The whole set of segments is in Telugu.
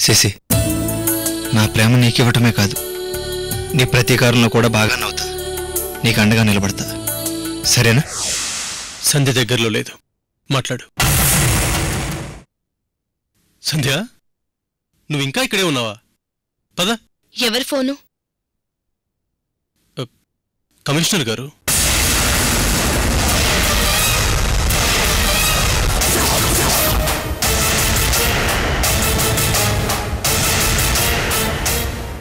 శశి, నా ప్రేమ నీకివ్వటమే కాదు, నీ ప్రతీకారంలో కూడా బాగా నవ్వుతా, నీకు అండగా నిలబడతా. సరేనా? సంధ్య దగ్గరలో లేదు, మాట్లాడు. సంధ్య, నువ్వు ఇంకా ఇక్కడే ఉన్నావా? పద. ఎవరి ఫోను? కమిషనర్ గారు.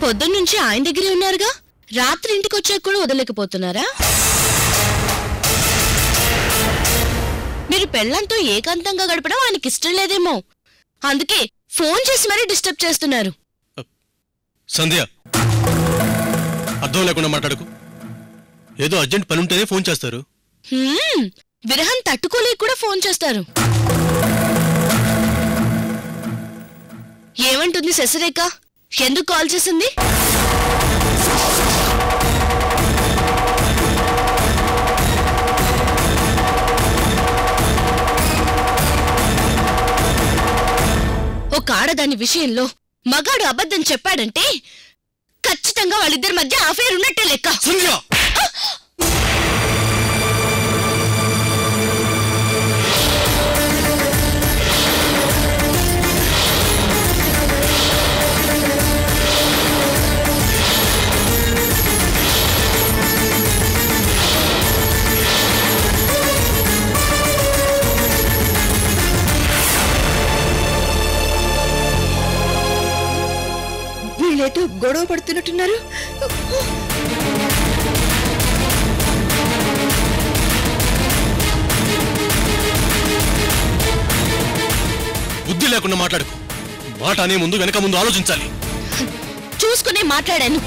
పొద్దున్నుంచి ఆయన దగ్గరే ఉన్నారుగా, రాత్రి ఇంటికి వచ్చాక కూడా వదలలేకపోతున్నారా? మీరు పెళ్ళంతో ఏకాంతంగా గడపడం ఆయనకి ఇష్టం లేదేమో, అందుకే ఫోన్ చేసి మరీ డిస్టర్బ్ చేస్తున్నారు. సంధ్య, అర్థం లేకుండా మాట్లాడకు. ఏదో అర్జెంట్ పని ఉంటేనే ఫోన్ చేస్తారు. విరహం తట్టుకోలేక కూడా ఫోన్ చేస్తారు. ఏమంటుంది శశిరేఖ? ఎందుకు కాల్ చేసింది? ఒక ఆడదాని విషయంలో మగాడు అబద్ధం చెప్పాడంటే ఖచ్చితంగా వాళ్ళిద్దరి మధ్య అఫైర్ ఉన్నట్టే లెక్క. వీళ్ళేటో గొడవ పడుతున్నట్టున్నారు. బుద్ధి లేకుండా మాట్లాడుకో. మాట అనే ముందు వెనక ముందు ఆలోచించాలి. చూసుకునే మాట్లాడాను,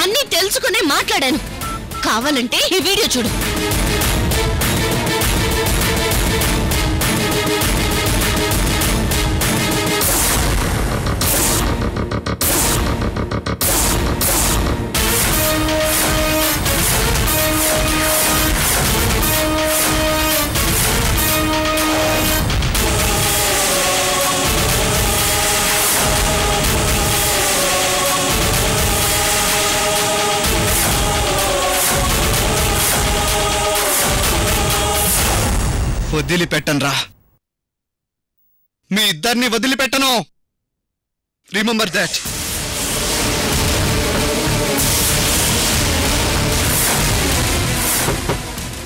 అన్నీ తెలుసుకునే మాట్లాడాను. కావాలంటే ఈ వీడియో చూడు. వదిలిపెట్టనురా, మీ ఇద్దరిని వదిలిపెట్టను. Remember that.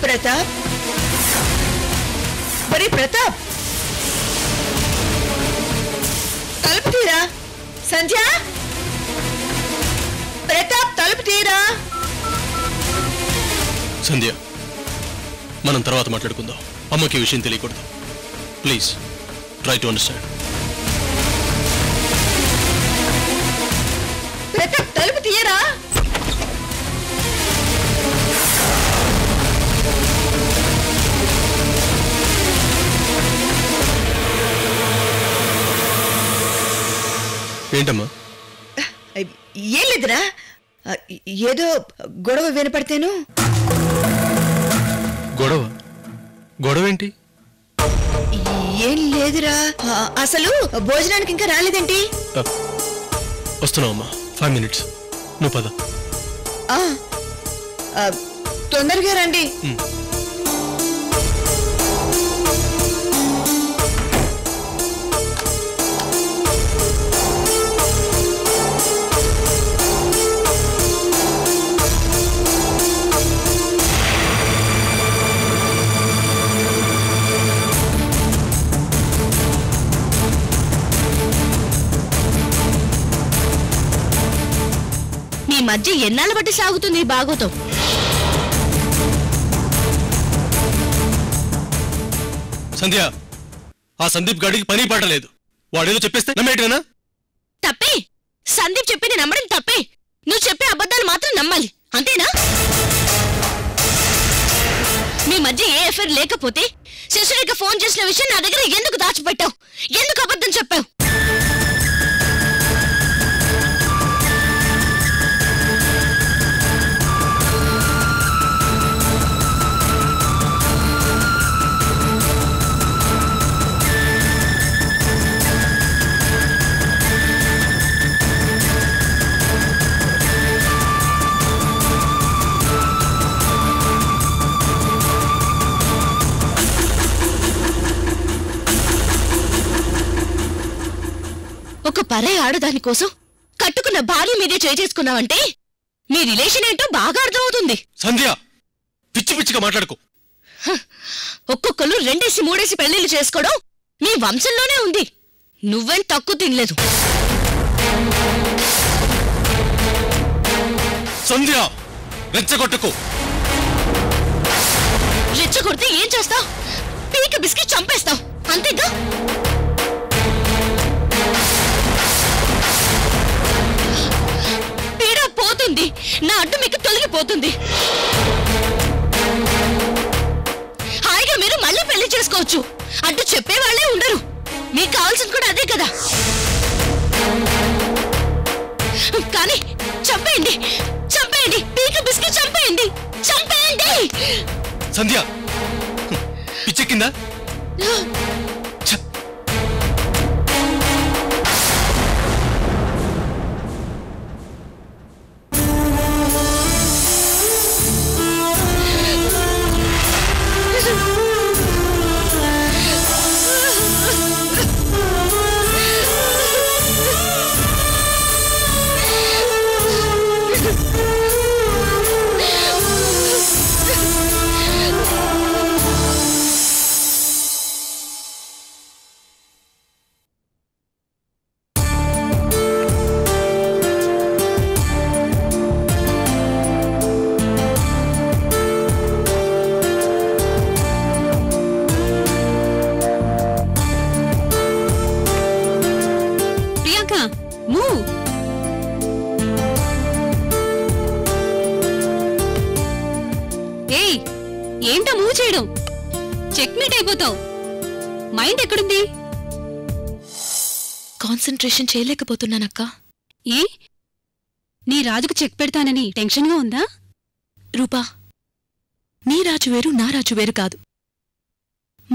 ప్రతాప్, మరి ప్రతాప్, తలుపు తీరా. సంధ్య, ప్రతాప్ తలుపు తీరా. సంధ్య, మనం తర్వాత మాట్లాడుకుందాం. అమ్మకి విషయం తెలియకూడదు. Please try to understand. Pratap తలుపు తీయరా. ఏంటమ్మా? ఏం లేదురా, ఏదో గొడవ వినపడితేను. గొడవ? గొడవ ఏంటి? ఏం లేదురా, అసలు భోజనానికి ఇంకా రాలేదేంటి? వస్తున్నావమ్మా, 5 minutes. నువ్వు పద. తొందరగా రండి. మీ మధ్య ఎన్నాళ్ళ బట్టి సాగుతుంది ఈ భాగవతం? సంధ్య, ఆ సందీప్ గాడికి పని పాటలేదు. వాడేదో చెప్పేస్తే నమ్మేటేనా? తప్పే. సందీప్ చెప్పింది నమ్మడం తప్పే. నువ్వు చెప్పే అబద్ధాలు మాత్రం నమ్మాలి, అంతేనా? మీ మధ్య ఏ ఎఫైర్ లేకపోతే శశిరేఖ ఫోన్ చేసిన విషయం నా దగ్గర ఎందుకు దాచిపెట్టావు? ఎందుకు అబద్ధం చెప్పావు? ఒక పరే ఆడదాని కోసం కట్టుకున్న భార్య మీదే చేసుకున్నావంటే మీ రిలేషన్ ఏంటో బాగా అర్థమవుతుంది. సంధ్య, పిచ్చి పిచ్చిగా మాట్లాడుకో. ఒక్కొక్కరు 2 3 పెళ్లిళ్ళు చేసుకోవడం మీ వంశంలోనే ఉంది. నువ్వేం తక్కువ తినలేదు. సంధ్య, రెచ్చగొట్టుకో. రెచ్చగొడితే ఏం చేస్తావు? పీక బిస్కెట్ చంపేస్తావు, అంతేగా? పీడ పోతుంది, నా అడ్డు మీకు తొలగిపోతుంది. హాయిగా మీరు మళ్ళీ పెళ్లి చేసుకోవచ్చు. అడ్డు చెప్పేవాళ్లే ఉండరు. మీకు కావాల్సింది కూడా అదే కదా. కానీ చంపేయండి, చంపేయండి, పీక బిస్కెట్ చంపేయండి, చంపేయండి. సంధ్య, పిచ్చెక్కిందా? ఏంటా మూవ్ చేయడం? చెక్మేట్ అయిపోతావు. మైండ్ ఎక్కడుంది? కాన్సంట్రేషన్ చేయలేకపోతున్నానక్క. ఏ, నీ రాజుకు చెక్ పెడతానని టెన్షన్గా ఉందా? రూపా, నీ రాజు వేరు, నా రాజు వేరు కాదు.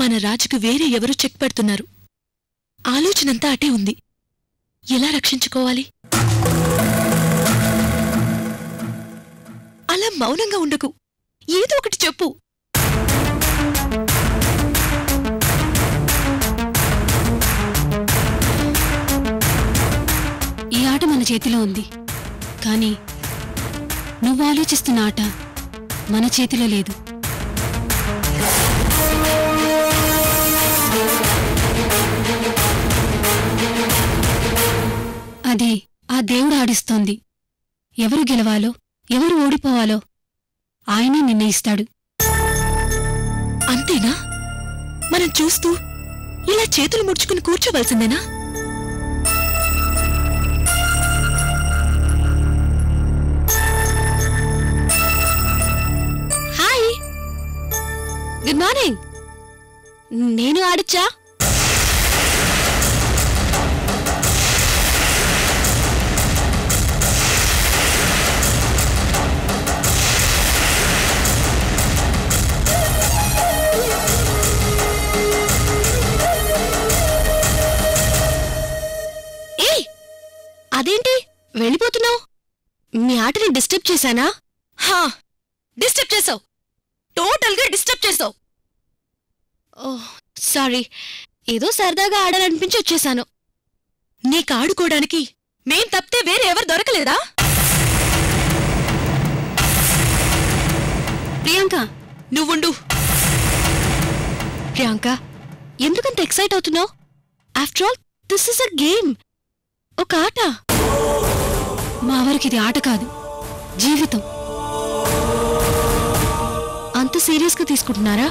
మన రాజుకు వేరే ఎవరు చెక్ పెడుతున్నారు. ఆలోచనంతా అటే ఉంది. ఎలా రక్షించుకోవాలి? అలా మౌనంగా ఉండకు, ఏదో ఒకటి చెప్పు. ఈ ఆట మన చేతిలో ఉంది, కానీ నువ్వు ఆలోచిస్తున్న ఆట మన చేతిలో లేదు. అది ఆ దేవుడు ఆడిస్తోంది. ఎవరు గెలవాలో, ఎవరు ఓడిపోవాలో ఆయనే నిర్ణయిస్తాడు. అంతేనా? మనం చూస్తూ ఇలా చేతులు ముడుచుకుని కూర్చోవలసిందేనా? Hi, good morning. నేను ఆడచ్చా? అదేంటి వెళ్ళిపోతున్నావు? మీ ఆటని డిస్టర్బ్ చేశానా? హా, డిస్టర్బ్ చేసావు, టోటల్గా డిస్టర్బ్ చేసావు. ఓహ్ సారీ, ఏదో సరదాగా ఆడాలనిపించి వచ్చేశాను. నీకు ఆడుకోవడానికి మేం తప్పితే వేరే ఎవరు దొరకలేదా? ప్రియాంక, నువ్వుండు. ప్రియాంక, ఎందుకంత ఎక్సైట్ అవుతున్నావు? After all this is a game, ఒక ఆట. మా వారికి ఇది ఆట కాదు, జీవితం. అంత సీరియస్గా తీసుకుంటున్నారా?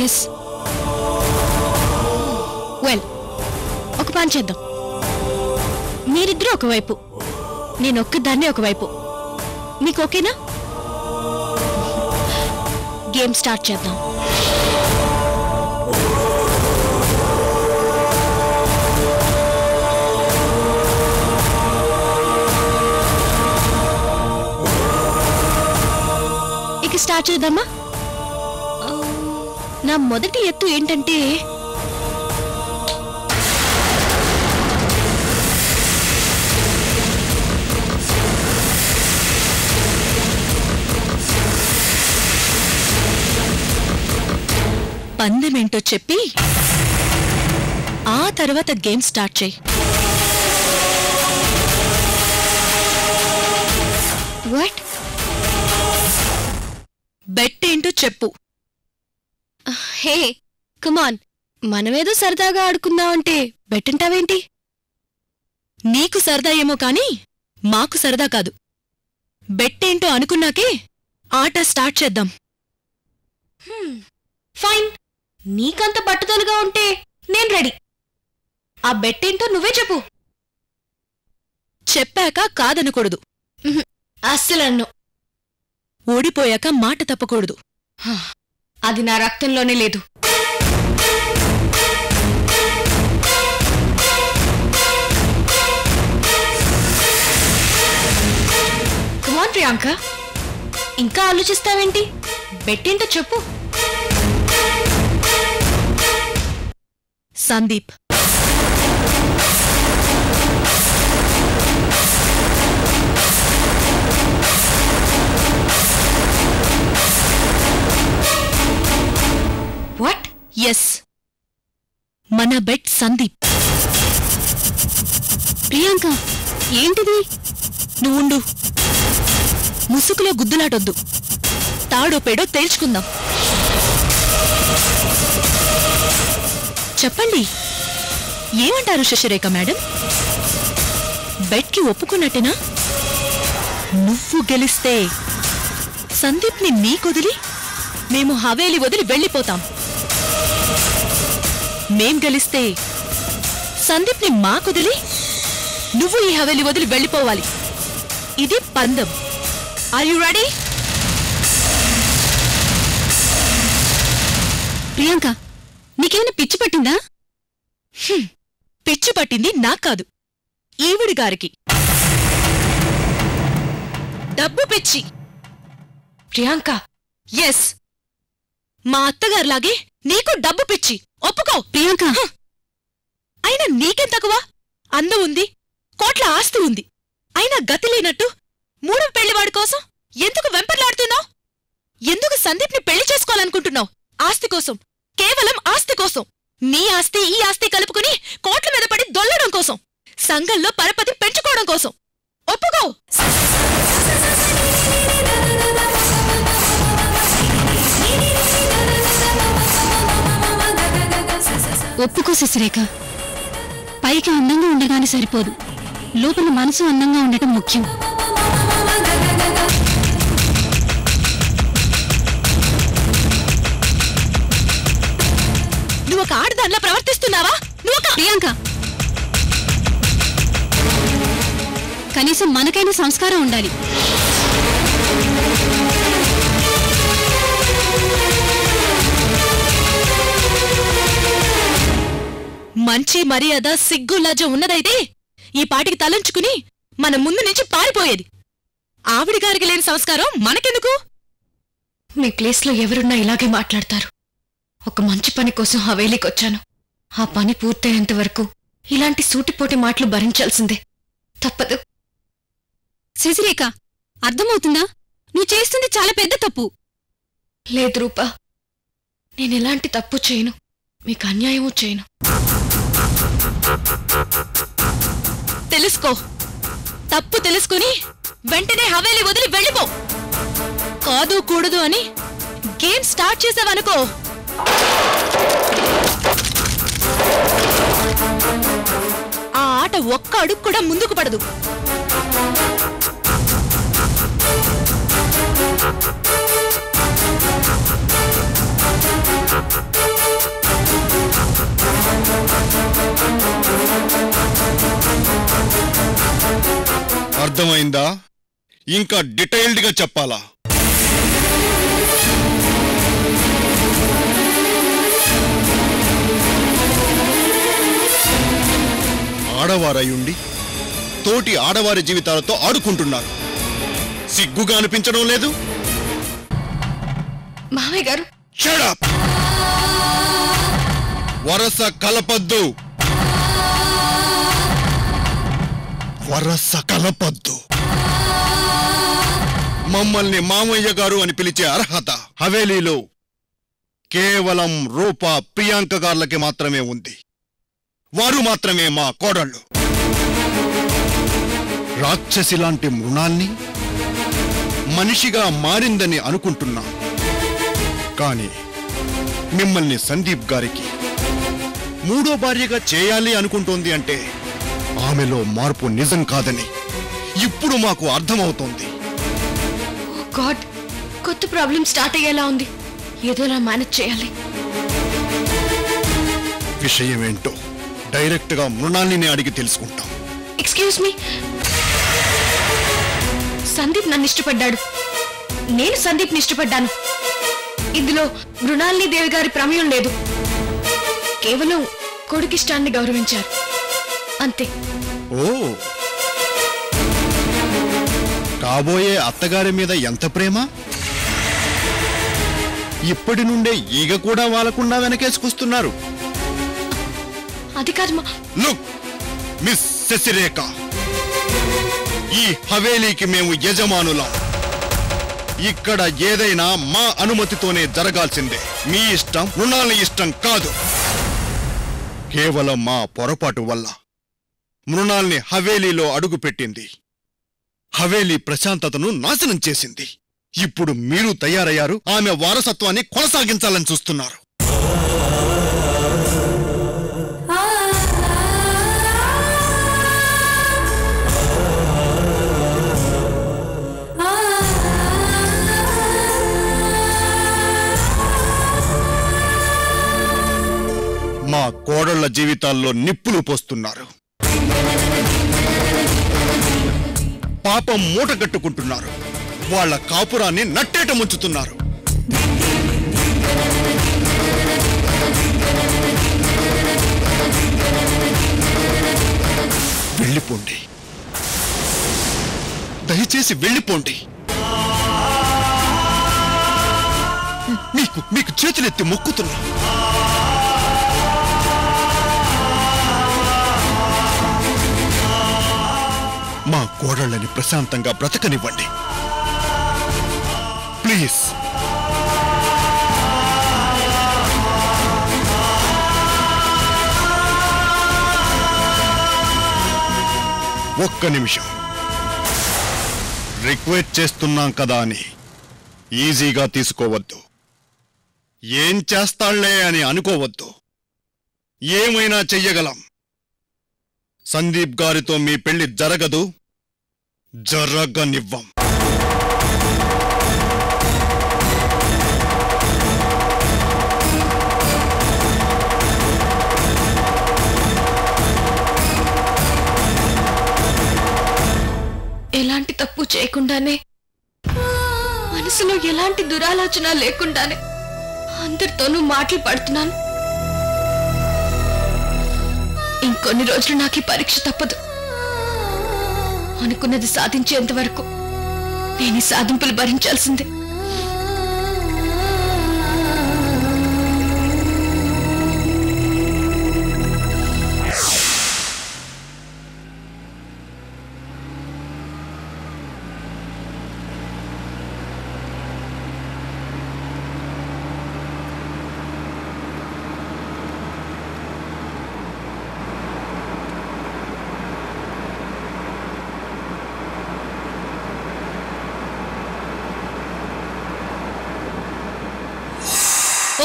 ఎస్. వెల్, ఒక పని చేద్దాం. మీరిద్దరూ ఒకవైపు, నేనొక్కదాన్నే ఒకవైపు. మీకు ఓకేనా? గేమ్ స్టార్ట్ చేద్దాం. ఇక స్టార్ట్ చేద్దామా? నా మొదటి ఎత్తు ఏంటంటే పందెమేంటో చెప్పి ఆ తర్వాత గేమ్ స్టార్ట్ చేయి. వాట్? బెట్ ఏంటో చెప్పు. హే కమాన్, మనమేదో సరదాగా ఆడుకుందామంటే బెట్ అంటావేంటి? నీకు సరదా ఏమో కాని మాకు సరదా కాదు. బెట్ ఏంటో అనుకున్నాకే ఆట స్టార్ట్ చేద్దాం. ఫైన్, నీకంత పట్టుదలగా ఉంటే నేను రెడీ. ఆ బెట్ ఏంటో నువ్వే చెప్పు. చెప్పాక కాదనకూడదు. అస్సలన్ను. ఓడిపోయాక మాట తప్పకూడదు. అది నా రక్తంలోనే లేదు. కమాన్ ప్రియాంక, ఇంకా ఆలోచిస్తావేంటి? బెట్ ఏంటో చెప్పు. సందీప్. వాట్? ఎస్, మన బెట్ సందీప్. ప్రియాంక, ఏంటిది? నువ్వుండు. ముసుగులో గుద్దులాటొద్దు. తాడో పేడో తేల్చుకుందాం. చెప్పండి, ఏమంటారు శశిరేఖ మేడం? బెట్కి ఒప్పుకున్నట్టేనా? నువ్వు గెలిస్తే సందీప్ని నీకొదిలి మేము హవేలి వదిలి వెళ్ళిపోతాం. మేం గెలిస్తే సందీప్ని మాకొదిలి నువ్వు ఈ హవేలి వదిలి వెళ్ళిపోవాలి. ఇది పందెం. Are you ready? ప్రియాంక, నీకేమైనా పిచ్చి పట్టిందా? పిచ్చి పట్టింది నాకు కాదు, ఈవిడి గారికి. డబ్బు పిచ్చి. ప్రియాంక, ఎస్, మా అత్తగారిలాగే నీకు డబ్బు పిచ్చి. ఒప్పుకో. ప్రియాంక, అయినా నీకేం తక్కువ? అందం ఉంది, కోట్ల ఆస్తి ఉంది. అయినా గతి లేనట్టు మూడవ పెళ్లివాడి కోసం ఎందుకు వెంపర్లాడుతున్నావు? ఎందుకు సందీప్ని పెళ్లి చేసుకోవాలనుకుంటున్నావు? ఆస్తి కోసం, కేవలం ఆస్తి కోసం. నీ ఆస్తి ఈ ఆస్తి కలుపుకుని కోట్ల మీద పడి దొల్లడం కోసం, సంఘంలో పరపతి పెంచుకోవడం కోసం. ఒప్పుకో. ఒప్పుకో శశిరేఖ. పైకి అందంగా ఉండగానే సరిపోదు, లోపల మనసు అందంగా ఉండటం ముఖ్యం. నువ్వొక ఆడదానిలా ప్రవర్తిస్తున్నావా? నువ్వొక ప్రియాంక, కనీసం మనకైనా సంస్కారం ఉండాలి. మంచి మర్యాద సిగ్గు లజ్జ ఉన్నదైతే ఈ పాటికి తలంచుకుని మన ముందు నుంచి పారిపోయేది. ఆవిడి గారికి లేని సంస్కారం మనకెందుకు? మీ ప్లేస్లో ఎవరున్నా ఇలాగే మాట్లాడతారు. ఒక మంచి పని కోసం హవేలీకొచ్చాను. ఆ పని పూర్తయ్యేంత వరకు ఇలాంటి సూటిపోటి మాటలు భరించాల్సిందే. తప్పదు. శశిరేఖ, అర్థమవుతుందా? నువ్వు చేస్తుంది చాలా పెద్ద తప్పు. లేదు రూపా, నేనెలాంటి తప్పు చేయను, మీకు అన్యాయమూ చేయను. తెలుసుకో. తప్పు తెలుసుకుని వెంటనే హవేలీ వదిలి వెళ్ళిపో. కాదు కూడదు అని గేమ్ స్టార్ట్ చేసావనుకో, ఆ ఆట ఒక్క అడుగు కూడా ముందుకు పడదు. అర్థమైందా? ఇంకా డీటెయిల్డ్గా చెప్పాలా? ఆడవారయుండి తోటి ఆడవారి జీవితాలతో ఆడుకుంటున్నారు. సిగ్గుగా అనిపించడం లేదు? మామయ్య గారు, షట్ అప్! వరస కలపద్దు, వరస కలపద్దు. మమ్మల్ని మామయ్య గారు అని పిలిచే అర్హత హవేలీలో కేవలం రూపా, ప్రియాంక గార్లకి మాత్రమే ఉంది. వారు మాత్రమే మా కోడళ్ళు. రాక్షసి లాంటి మృణాల్ని మనిషిగా మారిందని అనుకుంటున్నా. కానీ మిమ్మల్ని సందీప్ గారికి మూడో భార్యగా చేయాలి అనుకుంటోంది అంటే ఆమెలో మార్పు నిజం కాదని ఇప్పుడు మాకు అర్థమవుతోంది. గాడ్, కొత్త ప్రాబ్లం స్టార్ట్ అయ్యేలా ఉంది. ఏదోలా మేనేజ్ చేయాలి. విషయమేంటో డైరెక్ట్ గా మృణాల్ని అడిగి తెలుసుకుంటాం. ఎక్స్క్యూజ్ మీ, సందీప్ నన్ను ఇష్టపడ్డాడు, నేను సందీప్ని ఇష్టపడ్డాను. ఇందులో మృణాలిని దేవి గారి ప్రమేయం లేదు. కేవలం కొడుకిష్టాన్ని గౌరవించారు అంతే. ఓ, కాబోయే అత్తగారి మీద ఎంత ప్రేమ! ఇప్పటి నుండే ఈగ కూడా వాలకుండా వెనకేసుకొస్తున్నారు. అది కాదు మా. లుక్ మిస్ శశిరేఖ, ఈ హవేలీకి మేము యజమానులం. ఇక్కడ ఏదైనా మా అనుమతితోనే జరగాల్సిందే. మీ ఇష్టం మృణాలి ఇష్టం కాదు. కేవలం మా పొరపాటు వల్ల మృణాల్ని హవేలీలో అడుగుపెట్టింది. హవేలీ ప్రశాంతతను నాశనం చేసింది. ఇప్పుడు మీరు తయారయ్యారు, ఆమె వారసత్వాన్ని కొనసాగించాలని చూస్తున్నారు. మా కోడళ్ల జీవితాల్లో నిప్పులు పోస్తున్నారు. పాపం మూట కట్టుకుంటున్నారు. వాళ్ళ కాపురాన్ని నట్టేట ముంచుతున్నారు. వెళ్ళిపోండి, దయచేసి వెళ్ళిపోండి. మీకు చేతులెత్తి మొక్కుతున్నా. మా కోడళ్ళని ప్రశాంతంగా బ్రతకనివ్వండి ప్లీజ్. ఒక్క నిమిషం, రిక్వెస్ట్ చేస్తున్నాం కదా అని ఈజీగా తీసుకోవద్దు. ఏం చేస్తాళ్లే అని అనుకోవద్దు. ఏమైనా చెయ్యగలం. సందీప్ గారితో మీ పెళ్లి జరగదు, జరగనివ్వం. ఎలాంటి తప్పు చేయకుండానే, మనసులో ఎలాంటి దురాలోచన లేకుండానే అందరితోనూ మాటలు పడుతున్నాను. ఇంకొన్ని రోజులు నాకు ఈ పరీక్ష తప్పదు. అనుకున్నది సాధించేంత వరకు నేను ఈ సాధింపులు భరించాల్సిందే.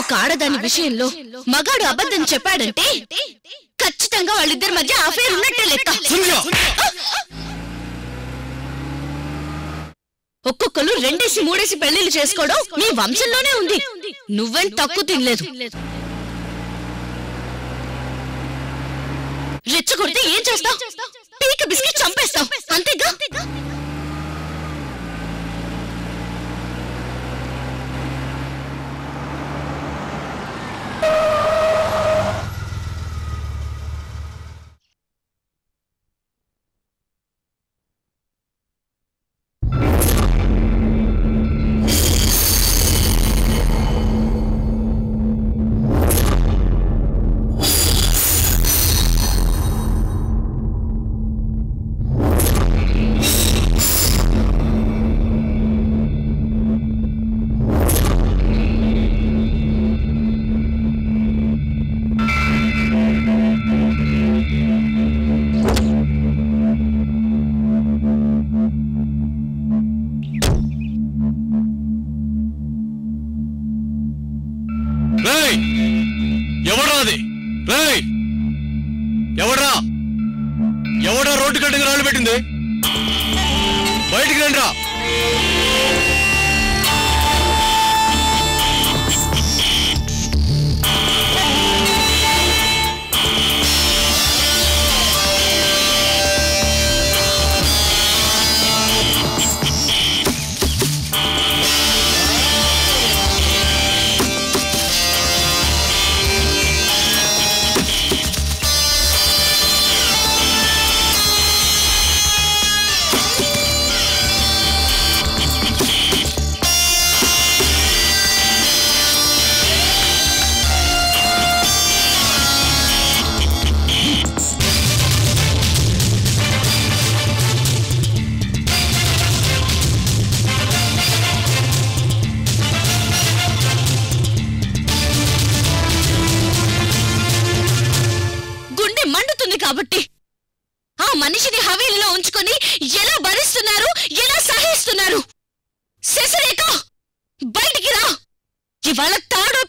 ఒక ఆడదాని విషయంలో మగాడు అబద్ధం చెప్పాడంటే ఖచ్చితంగా వాళ్ళిద్దరి మధ్య అఫైర్ ఉన్నట్టే లెక్క. ఒక్కొక్కరు 2 3 పెళ్లిళ్ళు చేసుకోవడం నీ వంశంలోనే ఉంది. నువ్వేం తక్కువ తినలేదు. రెచ్చగొడితే ఏం చేస్తావు? పీక బిస్కెట్ చంపేస్తావు అంతేగా. ఎవడా రోడ్డు కట్టగా రాళ్ళు పెట్టింది? బయటికి రండిరా. కాబట్టి ఆ మనిషిని హవేలీలో ఉంచుకొని ఎలా భరిస్తున్నారు, ఎలా సహిస్తున్నారు? శశిరేఖ, బయటికి రా. ఇవాళ తాడో